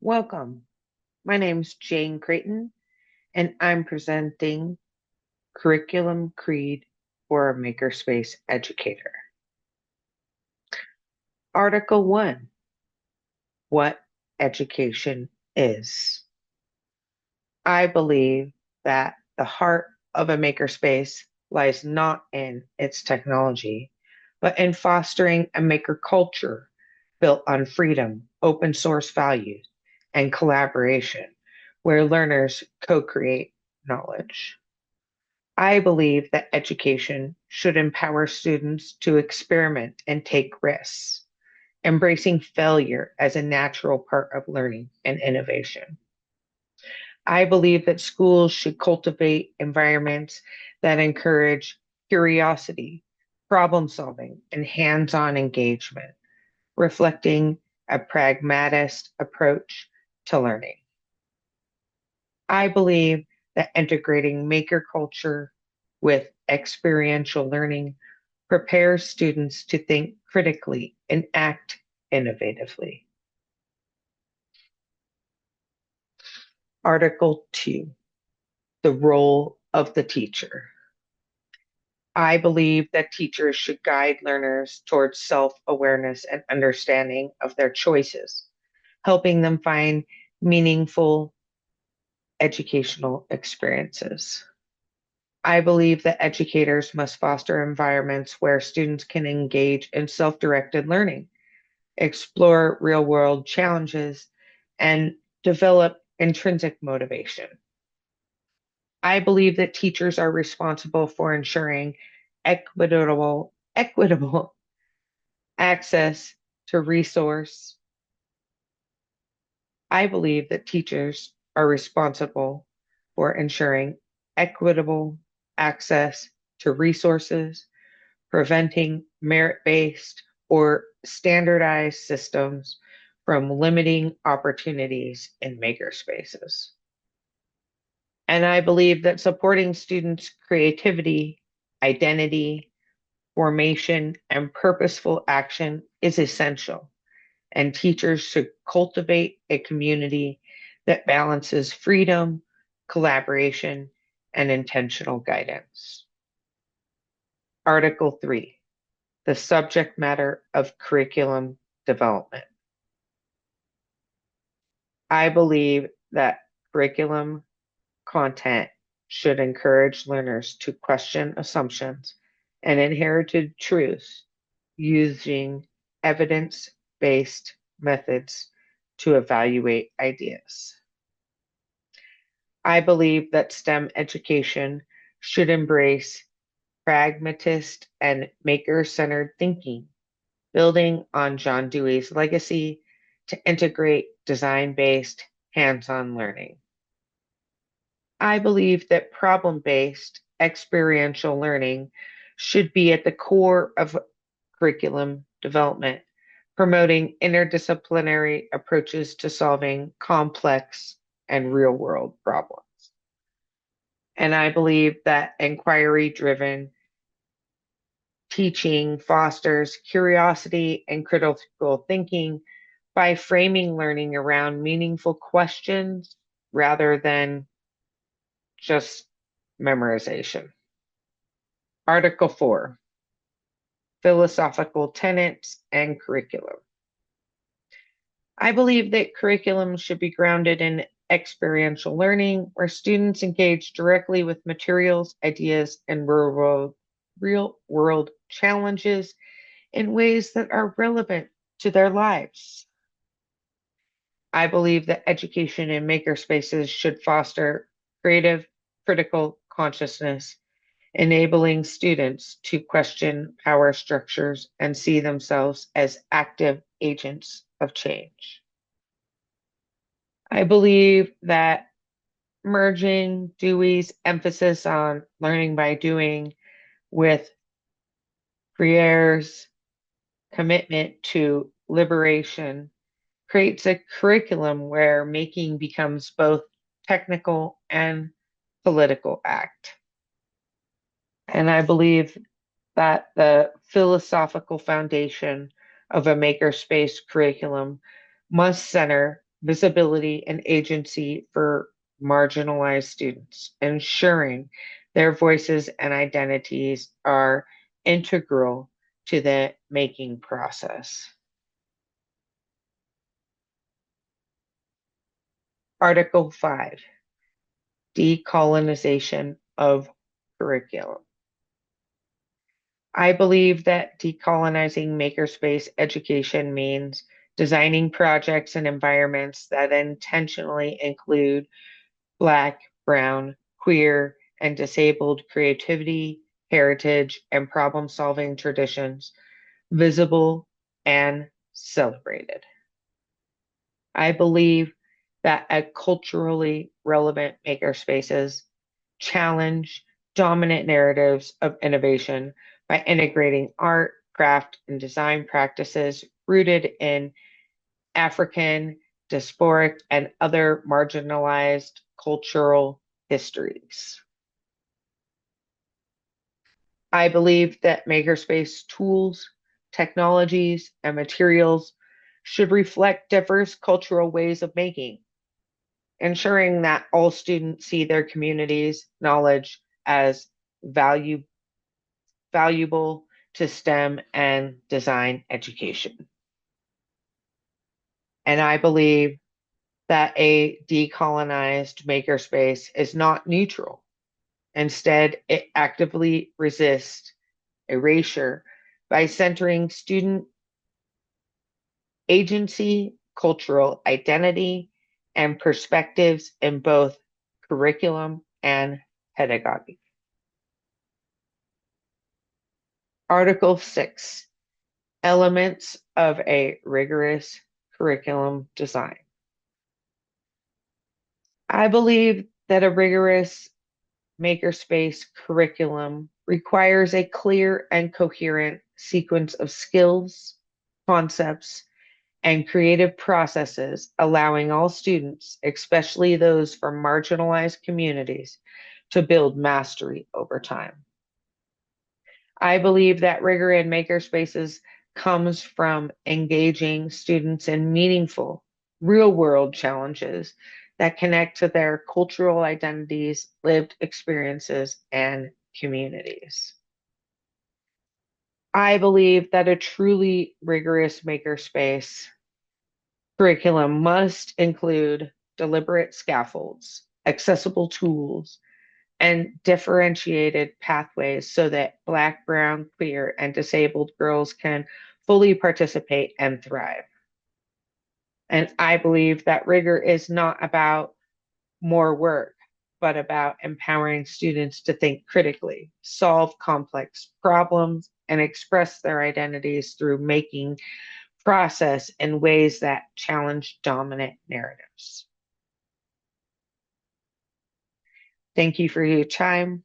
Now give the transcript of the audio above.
Welcome. My name is Jane Creighton, and I'm presenting Curriculum Creed for a Makerspace Educator. Article 1, What Education Is. I believe that the heart of a makerspace lies not in its technology, but in fostering a maker culture built on freedom, open source values, and collaboration, where learners co-create knowledge. I believe that education should empower students to experiment and take risks, embracing failure as a natural part of learning and innovation. I believe that schools should cultivate environments that encourage curiosity, problem solving, and hands on engagement, reflecting a pragmatist approach to learning. I believe that integrating maker culture with experiential learning prepares students to think critically and act innovatively. Article 2, the role of the teacher. I believe that teachers should guide learners towards self awareness and understanding of their choices, helping them find meaningful educational experiences. I believe that educators must foster environments where students can engage in self directed learning, explore real world challenges, and develop intrinsic motivation. I believe that teachers are responsible for ensuring equitable access to resource. I believe that teachers are responsible for ensuring equitable access to resources, preventing merit-based or standardized systems from limiting opportunities in makerspaces. And I believe that supporting students' creativity, identity, formation, and purposeful action is essential, and teachers should cultivate a community that balances freedom, collaboration, and intentional guidance. Article 3, the subject matter of curriculum development. I believe that curriculum content should encourage learners to question assumptions and inherited truths using evidence based methods to evaluate ideas. I believe that STEM education should embrace pragmatist and maker centered thinking, building on John Dewey's legacy to integrate design based hands on learning. I believe that problem based experiential learning should be at the core of curriculum development, promoting interdisciplinary approaches to solving complex and real world problems. And I believe that inquiry driven teaching fosters curiosity and critical thinking by framing learning around meaningful questions rather than just memorization. Article 4, philosophical tenets and curriculum. I believe that curriculum should be grounded in experiential learning, where students engage directly with materials, ideas, and real world challenges in ways that are relevant to their lives. I believe that education in makerspaces should foster creative, critical consciousness, enabling students to question power structures and see themselves as active agents of change. I believe that merging Dewey's emphasis on learning by doing with Freire's commitment to liberation creates a curriculum where making becomes both technical and political act. And I believe that the philosophical foundation of a makerspace curriculum must center visibility, and agency for marginalized students, ensuring their voices and identities are integral to the making process. Article 5, decolonization of curriculum. I believe that decolonizing makerspace education means designing projects and environments that intentionally include Black, Brown, queer, and disabled creativity, heritage, and problem solving traditions, visible and celebrated. I believe that a culturally relevant makerspaces challenge dominant narratives of innovation by integrating art, craft, and design practices rooted in African, diasporic, and other marginalized cultural histories. I believe that makerspace tools, technologies, and materials should reflect diverse cultural ways of making, ensuring that all students see their community's knowledge as value, valuable to STEM and design education. And I believe that a decolonized makerspace is not neutral. Instead, it actively resists erasure by centering student agency, cultural identity, and perspectives in both curriculum and pedagogy. Article 6, elements of a rigorous curriculum design. I believe that a rigorous makerspace curriculum requires a clear and coherent sequence of skills, concepts, and creative processes, allowing all students, especially those from marginalized communities, to build mastery over time. I believe that rigor in makerspaces comes from engaging students in meaningful, real world challenges that connect to their cultural identities, lived experiences, and communities. I believe that a truly rigorous makerspace curriculum must include deliberate scaffolds, accessible tools, and differentiated pathways so that Black, Brown, queer, and disabled girls can fully participate and thrive. And I believe that rigor is not about more work, but about empowering students to think critically, solve complex problems, and express their identities through making process in ways that challenge dominant narratives. Thank you for your time.